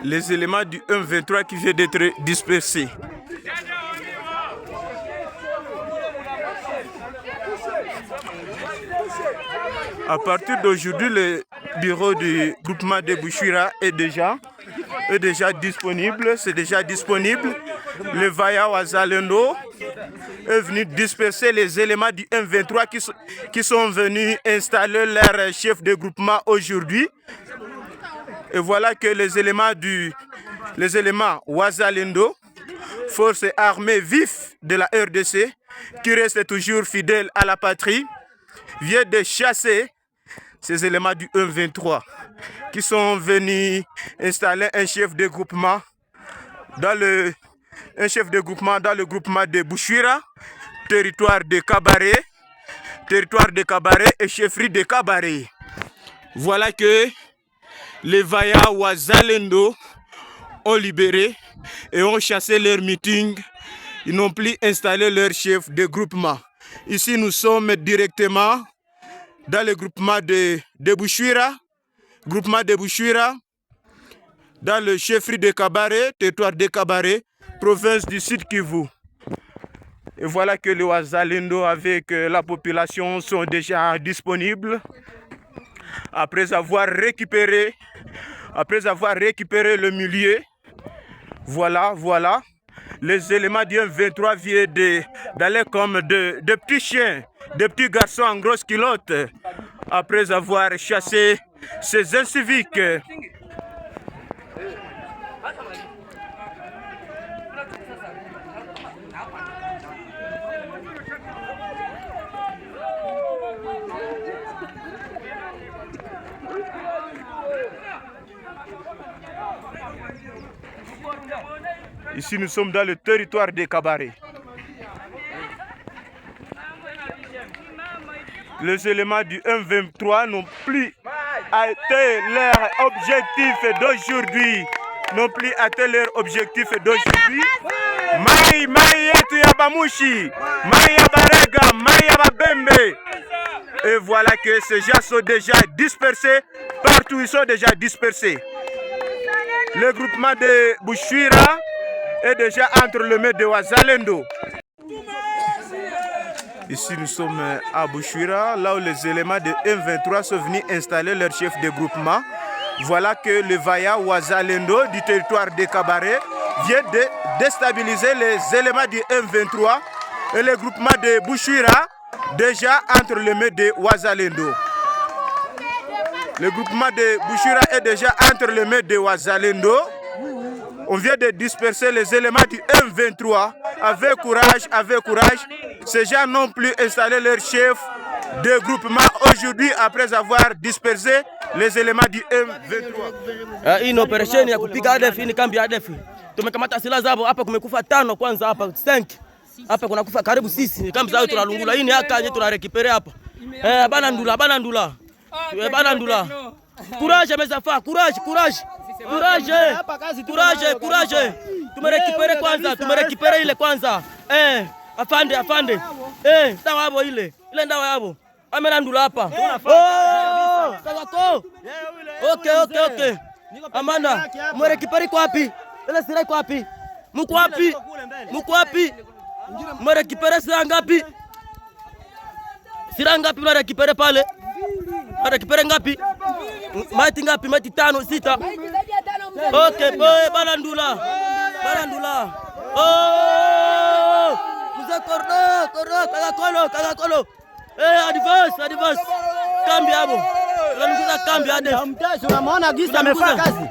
Les éléments du M23 qui viennent d'être dispersés. À partir d'aujourd'hui, le bureau du groupement de Bouchouira est déjà disponible. C'est déjà disponible. Le Vaya Wazalendo est venu disperser les éléments du M23 qui sont venus installer leur chef de groupement aujourd'hui. Et voilà que les éléments Wazalendo, forces armées vives de la RDC, qui restent toujours fidèles à la patrie, viennent de chasser ces éléments du M23 qui sont venus installer un chef de groupement dans le groupement de Bouchouira, territoire de Kabaré et chefferie de Kabaré. Voilà que les Vaya Wazalendo ont libéré et ont chassé leur meeting. Ils n'ont plus installé leur chef de groupement. Ici, nous sommes directement dans le groupement de Bouchouira, dans le chefferie de Kabaré, territoire de Kabaré, province du Sud Kivu. Et voilà que les Wazalendo avec la population sont déjà disponibles après avoir récupéré le milieu. Voilà. Les éléments du M23 viennent d'aller comme de petits chiens, de petits garçons en grosses culottes, après avoir chassé ces inciviques. Ici, nous sommes dans le territoire de Kabaré. Les éléments du M23 n'ont plus atteint leur objectif d'aujourd'hui. Mai yetu ya Bamushi, mai ya Barega, mai ya Babembe. Et voilà que ces gens sont déjà dispersés. Partout, ils sont déjà dispersés. Le groupement de Bouchouira est déjà entre les mains de Wazalendo. Ici, nous sommes à Bouchouira, là où les éléments de M23 sont venus installer leur chef de groupement. Voilà que le Vaya Wazalendo du territoire de Kabaré vient de déstabiliser les éléments du M23 et le groupement de Bouchouira déjà entre les mains de Wazalendo. Le groupement de Bouchouira est déjà entre les mains de Wazalendo. On vient de disperser les éléments du M23 avec courage. Ces gens n'ont plus installé leur chef de groupement aujourd'hui après avoir dispersé les éléments du M23. Hii ni operation ya kupiga ADF, hii ni kambi ya ADF. Tumekamata silaha zao hapa, kumekufa 5 kwanza hapa 5. Hapa kuna kufa karibu 6. Kambi zao tunalungula. Hii ni haka yenyewe tunarekipere hapa. Bana ndula. Courage mes enfants, courage. Tumerekipere ile kwanza. Afande. Ndawa hapo ile ndawa hapo. Amena ndula hapa. Kagako. Okay. Amanda, mwerekipere kwa wapi? Ile sira kwa wapi? Mko wapi? Mwerekipere sira ngapi? Mwerekipere pale? Mwerekipere ngapi? Maiti ngapi? Maiti 5, 6. Okay, bana ndula. Mzee Kordo, Kagakolo. Advance. Kambi hapo. Tunamkuza kambi hadi. Unamwona gisi amefanya kazi.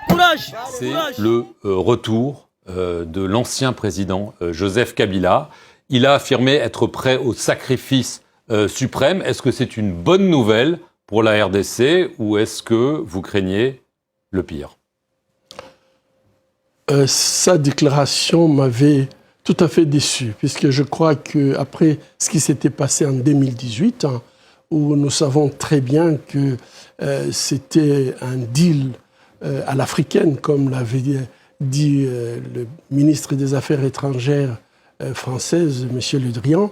Courage. C'est le retour de l'ancien président Joseph Kabila. Il a affirmé être prêt au sacrifice suprême. Est-ce que c'est une bonne nouvelle pour la RDC ou est-ce que vous craignez le pire? Sa déclaration m'avait tout à fait déçu, puisque je crois qu'après ce qui s'était passé en 2018, où nous savons très bien que c'était un deal à l'africaine, comme l'avait dit le ministre des Affaires étrangères française, M. Le Drian.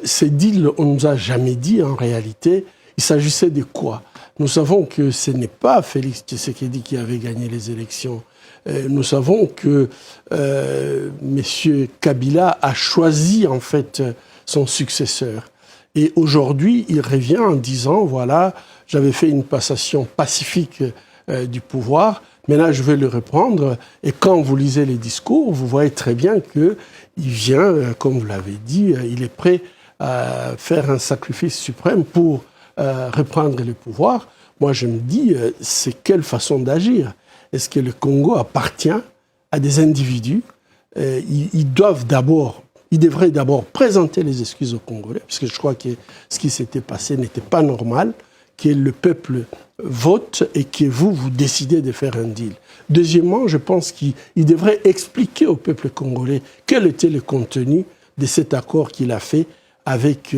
Ces deals, on ne nous a jamais dit en réalité, il s'agissait de quoi? Nous savons que ce n'est pas Félix Tshisekedi qui avait gagné les élections. Nous savons que M. Kabila a choisi en fait son successeur. Et aujourd'hui, il revient en disant, voilà, j'avais fait une passation pacifique du pouvoir, maintenant je vais le reprendre. Et quand vous lisez les discours, vous voyez très bien qu'il vient, comme vous l'avez dit, il est prêt à faire un sacrifice suprême pour reprendre le pouvoir. Moi, je me dis, c'est quelle façon d'agir? Est-ce que le Congo appartient à des individus? Ils devraient d'abord présenter les excuses aux Congolais, parce que je crois que ce qui s'était passé n'était pas normal, que le peuple vote et que vous décidez de faire un deal. Deuxièmement, je pense qu'il devrait expliquer au peuple congolais quel était le contenu de cet accord qu'il a fait avec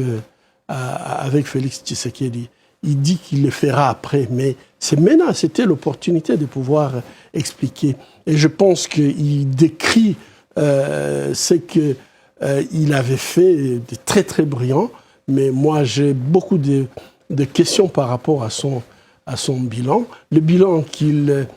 Félix Tshisekedi. Il dit qu'il le fera après, mais c'est maintenant, c'était l'opportunité de pouvoir expliquer. Et je pense qu'il décrit ce qu'il avait fait de très très brillant, mais moi j'ai beaucoup de questions par rapport à son bilan. Le bilan qu'il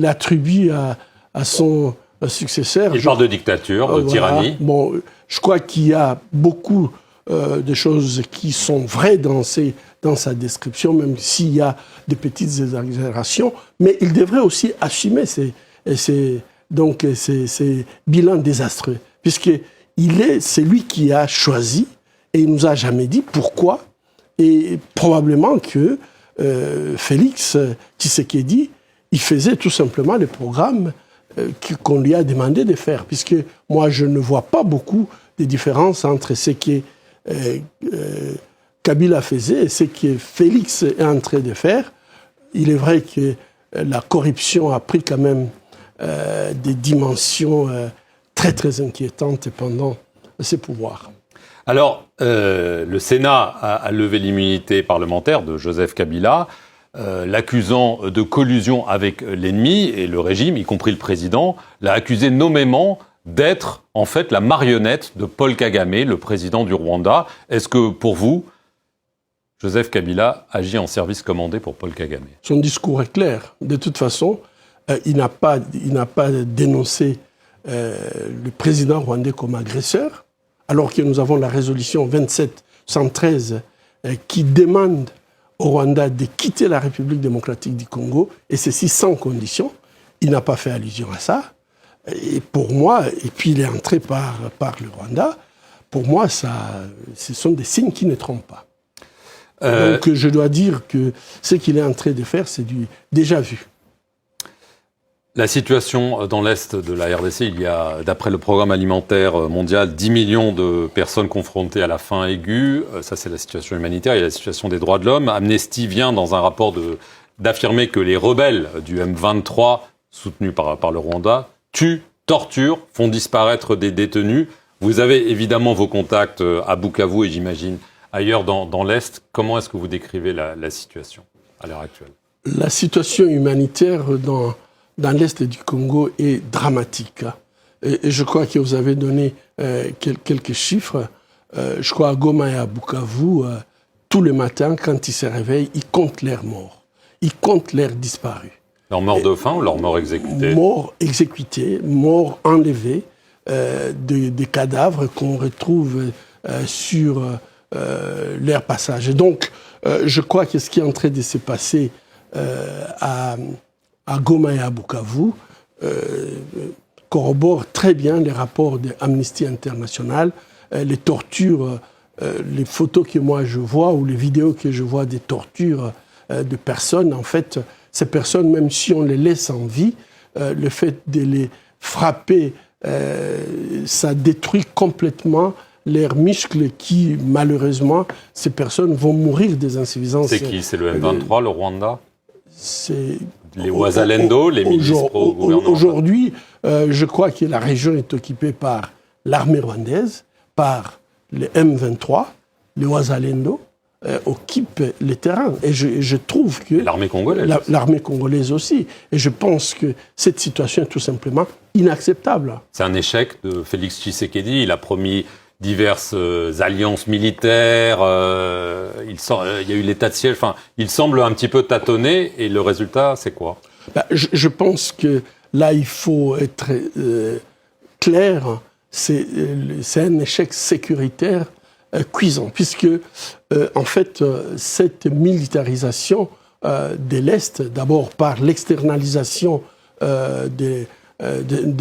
attribue à son successeur. Il parle de dictature, de tyrannie. Bon, je crois qu'il y a beaucoup de choses qui sont vraies dans sa description, même s'il y a des petites exagérations, mais il devrait aussi assumer ces bilans désastreux, puisque c'est lui qui a choisi, et il ne nous a jamais dit pourquoi, et probablement que Félix Tshisekedi, il faisait tout simplement le programme qu'on lui a demandé de faire, puisque moi je ne vois pas beaucoup de différence entre ce que Kabila faisait et ce que Félix est en train de faire. Il est vrai que la corruption a pris quand même des dimensions très très inquiétantes pendant ses pouvoirs. Alors, le Sénat a levé l'immunité parlementaire de Joseph Kabila, l'accusant de collusion avec l'ennemi, et le régime, y compris le président, l'a accusé nommément d'être en fait la marionnette de Paul Kagame, le président du Rwanda. Est-ce que pour vous, Joseph Kabila agit en service commandé pour Paul Kagame? Son discours est clair. De toute façon, il n'a pas dénoncé le président rwandais comme agresseur, alors que nous avons la résolution 2713 qui demande au Rwanda de quitter la République démocratique du Congo, et ceci sans condition. Il n'a pas fait allusion à ça. Et pour moi, et puis il est entré par le Rwanda, pour moi, ce sont des signes qui ne trompent pas. Donc je dois dire que ce qu'il est en train de faire, c'est du déjà vu. La situation dans l'Est de la RDC, il y a, d'après le Programme alimentaire mondial, 10 millions de personnes confrontées à la faim aiguë. Ça, c'est la situation humanitaire. Il y a la situation des droits de l'homme. Amnesty vient, dans un rapport, d'affirmer que les rebelles du M23, soutenus par le Rwanda, tuent, torturent, font disparaître des détenus. Vous avez évidemment vos contacts à Bukavu et j'imagine ailleurs dans l'Est. Comment est-ce que vous décrivez la situation à l'heure actuelle? La situation humanitaire dans l'Est du Congo est dramatique. Et je crois que vous avez donné quelques chiffres. Je crois à Goma et à Bukavu, tous les matins, quand ils se réveillent, ils comptent leurs morts. Ils comptent leurs disparus. Leurs morts de faim ou leurs morts exécutés? Morts exécutés, morts enlevés, des cadavres qu'on retrouve sur leur passage. Et donc, je crois que ce qui est en train de se passer à Goma et à Bukavu corrobore très bien les rapports d'Amnesty International, les tortures, les photos que moi je vois ou les vidéos que je vois des tortures de personnes. En fait, ces personnes, même si on les laisse en vie, le fait de les frapper, ça détruit complètement leurs muscles qui, malheureusement, ces personnes vont mourir des insuffisances. C'est qui? C'est le M23, le Rwanda? C'est les Wazalendo, les milices pro-gouvernementales. Aujourd'hui, je crois que la région est occupée par l'armée rwandaise, par les M23, les Wazalendo, occupe les terrains. Et je trouve que... L'armée congolaise. L'armée congolaise aussi. Et je pense que cette situation est tout simplement inacceptable. C'est un échec de Félix Tshisekedi. Il a promis diverses alliances militaires. Il y a eu l'état de siège. Enfin, il semble un petit peu tâtonner. Et le résultat, c'est quoi? Je pense que là, il faut être clair. C'est un échec sécuritaire cuisant, puisque en fait cette militarisation de l'Est, d'abord par l'externalisation de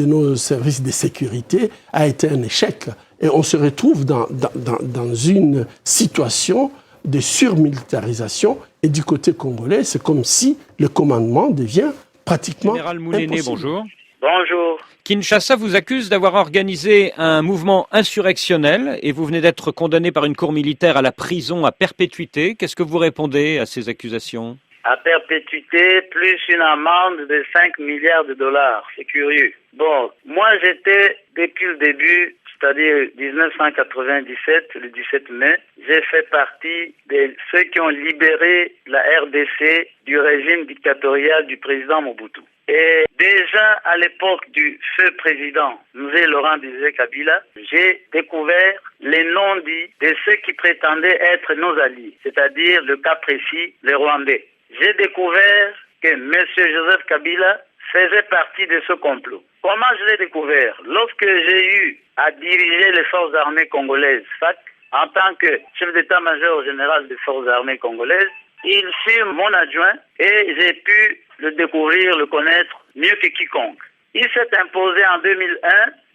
nos services de sécurité, a été un échec. Et on se retrouve dans une situation de surmilitarisation. Et du côté congolais, c'est comme si le commandement devient pratiquement Général Mouléné, impossible. bonjour. Bonjour. Kinshasa vous accuse d'avoir organisé un mouvement insurrectionnel et vous venez d'être condamné par une cour militaire à la prison à perpétuité. Qu'est-ce que vous répondez à ces accusations? À perpétuité, plus une amende de 5 milliards de dollars. C'est curieux. Bon, moi j'étais, depuis le début, c'est-à-dire 1997, le 17 mai, j'ai fait partie de ceux qui ont libéré la RDC du régime dictatorial du président Mobutu. Et déjà à l'époque du feu président Mzee Laurent Désiré Kabila, j'ai découvert les noms dits de ceux qui prétendaient être nos alliés, c'est-à-dire le cas précis, les Rwandais. J'ai découvert que M. Joseph Kabila faisait partie de ce complot. Comment je l'ai découvert? Lorsque j'ai eu à diriger les forces armées congolaises, FAC, en tant que chef d'état-major général des forces armées congolaises, il fut mon adjoint et j'ai pu le découvrir, le connaître mieux que quiconque. Il s'est imposé en 2001,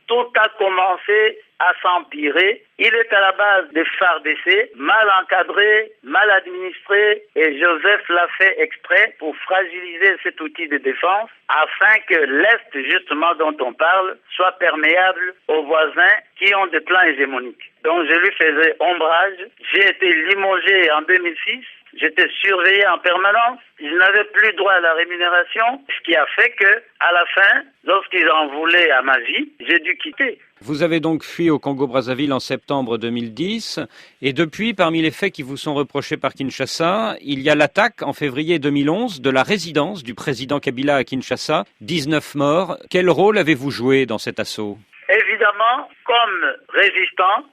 tout a commencé à s'empirer. Il est à la base des FARDC, mal encadré, mal administré, et Joseph l'a fait exprès pour fragiliser cet outil de défense afin que l'Est, justement, dont on parle, soit perméable aux voisins qui ont des plans hégémoniques. Donc je lui faisais ombrage. J'ai été limogé en 2006. J'étais surveillé en permanence. Je n'avais plus droit à la rémunération, ce qui a fait que, à la fin, lorsqu'ils en voulaient à ma vie, j'ai dû quitter. Vous avez donc fui au Congo-Brazzaville en septembre 2010 et depuis, parmi les faits qui vous sont reprochés par Kinshasa, il y a l'attaque en février 2011 de la résidence du président Kabila à Kinshasa, 19 morts. Quel rôle avez-vous joué dans cet assaut? Évidemment, comme résistant,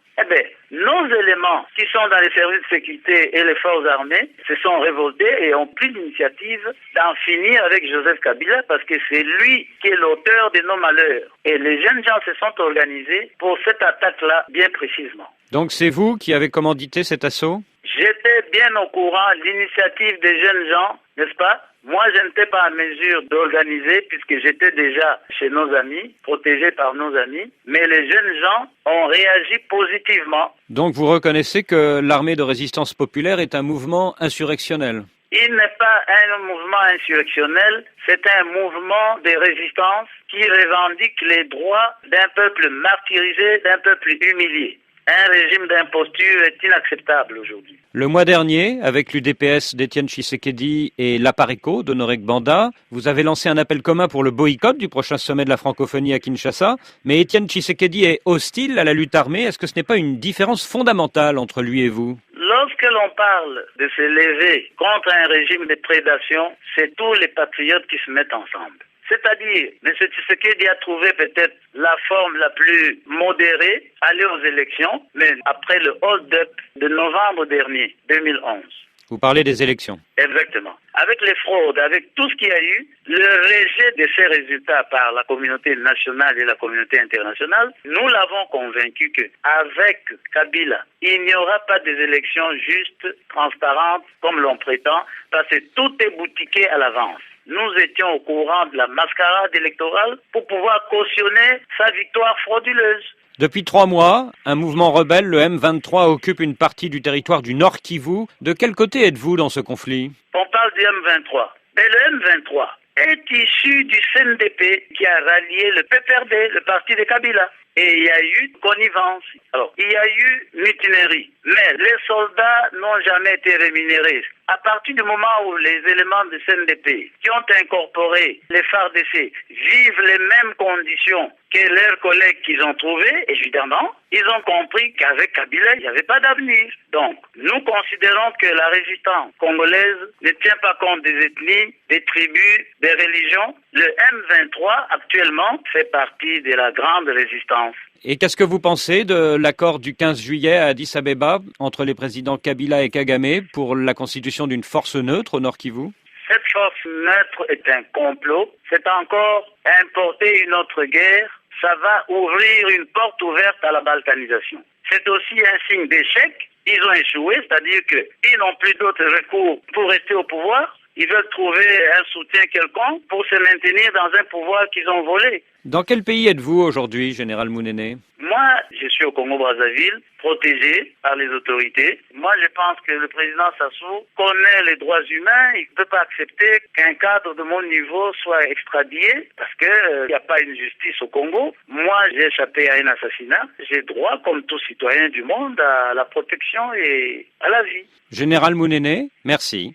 nos éléments qui sont dans les services de sécurité et les forces armées se sont révoltés et ont pris l'initiative d'en finir avec Joseph Kabila parce que c'est lui qui est l'auteur de nos malheurs. Et les jeunes gens se sont organisés pour cette attaque-là bien précisément. Donc c'est vous qui avez commandité cet assaut? J'étais bien au courant de l'initiative des jeunes gens, n'est-ce pas? Moi, je n'étais pas en mesure d'organiser puisque j'étais déjà chez nos amis, protégé par nos amis. Mais les jeunes gens ont réagi positivement. Donc vous reconnaissez que l'armée de résistance populaire est un mouvement insurrectionnel? Il n'est pas un mouvement insurrectionnel, c'est un mouvement de résistance qui revendique les droits d'un peuple martyrisé, d'un peuple humilié. Un régime d'imposture est inacceptable aujourd'hui. Le mois dernier, avec l'UDPS d'Étienne Tshisekedi et l'Apareco d'Honoré Gbanda, vous avez lancé un appel commun pour le boycott du prochain sommet de la francophonie à Kinshasa. Mais Étienne Tshisekedi est hostile à la lutte armée. Est-ce que ce n'est pas une différence fondamentale entre lui et vous? Lorsque l'on parle de se lever contre un régime de prédation, c'est tous les patriotes qui se mettent ensemble. C'est-à-dire, M. Tshisekedi a trouvé peut-être la forme la plus modérée, aller aux élections, mais après le hold-up de novembre dernier, 2011. Vous parlez des élections. Exactement. Avec les fraudes, avec tout ce qu'il y a eu, le rejet de ces résultats par la communauté nationale et la communauté internationale, nous l'avons convaincu qu'avec Kabila, il n'y aura pas des élections justes, transparentes, comme l'on prétend, parce que tout est boutiqué à l'avance. Nous étions au courant de la mascarade électorale pour pouvoir cautionner sa victoire frauduleuse. Depuis 3 mois, un mouvement rebelle, le M23, occupe une partie du territoire du Nord Kivu. De quel côté êtes-vous dans ce conflit? On parle du M23. Mais le M23 est issu du CNDP qui a rallié le PPRD, le parti de Kabila. Et il y a eu connivence. Alors, il y a eu mutinerie. Mais les soldats n'ont jamais été rémunérés. À partir du moment où les éléments de CNDP qui ont incorporé les FARDC vivent les mêmes conditions que leurs collègues qu'ils ont trouvés, évidemment, ils ont compris qu'avec Kabila, il n'y avait pas d'avenir. Donc, nous considérons que la résistance congolaise ne tient pas compte des ethnies, des tribus, des religions. Le M23, actuellement, fait partie de la grande résistance. Et qu'est-ce que vous pensez de l'accord du 15 juillet à Addis Abeba entre les présidents Kabila et Kagame pour la constitution d'une force neutre au Nord Kivu? Cette force neutre est un complot. C'est encore importer une autre guerre. Ça va ouvrir une porte ouverte à la balkanisation. C'est aussi un signe d'échec. Ils ont échoué, c'est-à-dire qu'ils n'ont plus d'autres recours pour rester au pouvoir. Ils veulent trouver un soutien quelconque pour se maintenir dans un pouvoir qu'ils ont volé. Dans quel pays êtes-vous aujourd'hui, Général Mounene? Moi, je suis au Congo-Brazzaville, protégé par les autorités. Moi, je pense que le président Sassou connaît les droits humains. Il ne peut pas accepter qu'un cadre de mon niveau soit extradité parce qu'il n'y a pas une justice au Congo. Moi, j'ai échappé à un assassinat. J'ai droit, comme tout citoyen du monde, à la protection et à la vie. Général Mounene, merci.